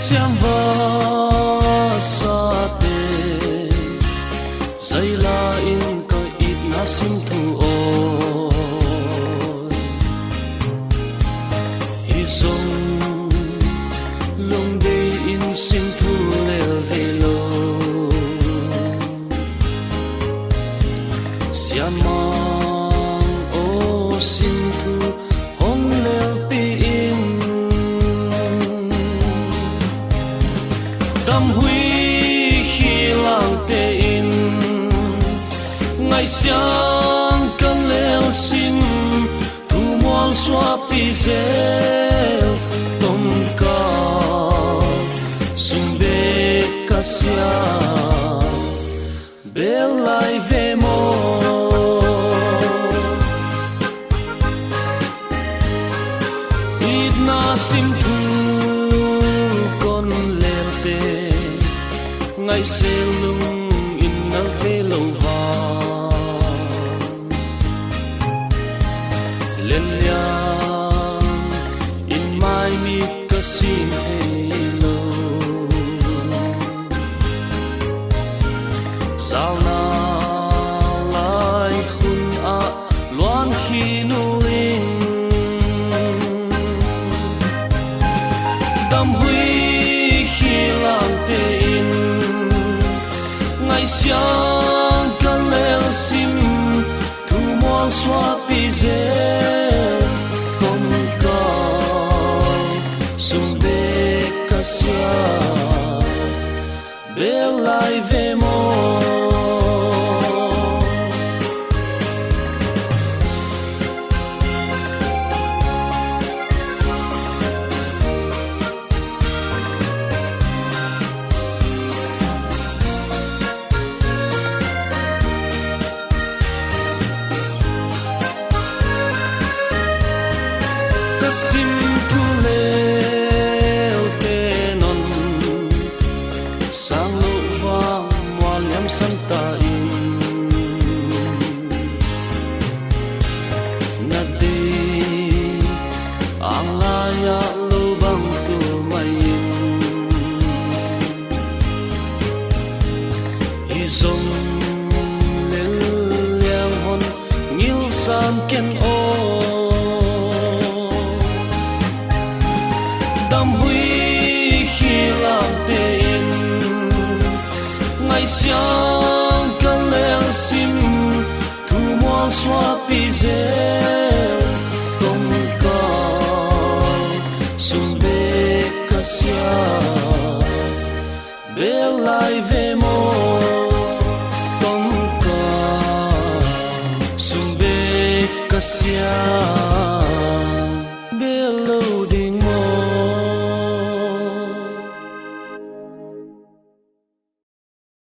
xiêm va sa te say la in có ít na sim thu ôi hi sông lung đi in sim thu leo về lo xiêm mang ô sim thu hong leo pi in tâm huy khi lang te in ngày sáng căn leo sim thu mual xóa pi rêu tom ca sung be kasia bel lai ve mo it na sim thu con leo te ngày se lung in na ve lo va lên liang in mai mi ka sim he lo sao na lai khun a loan khi nu in tâm huy khi lang te in ngày sáng căn leo sim thu mual xóa pi rêu tom ca sung be kasia bel lai ve mo sim thu leo te non sang lu vang mua liam san ta in na de ang la ya lu bang tu mai in i zong le liang hon ngil san ken o tâm huy khi lang te in ngày sáng căn leo sim thu mual xóa pi rêu tom ca sung be kasia bel lai ve mo tom ca sung be kasia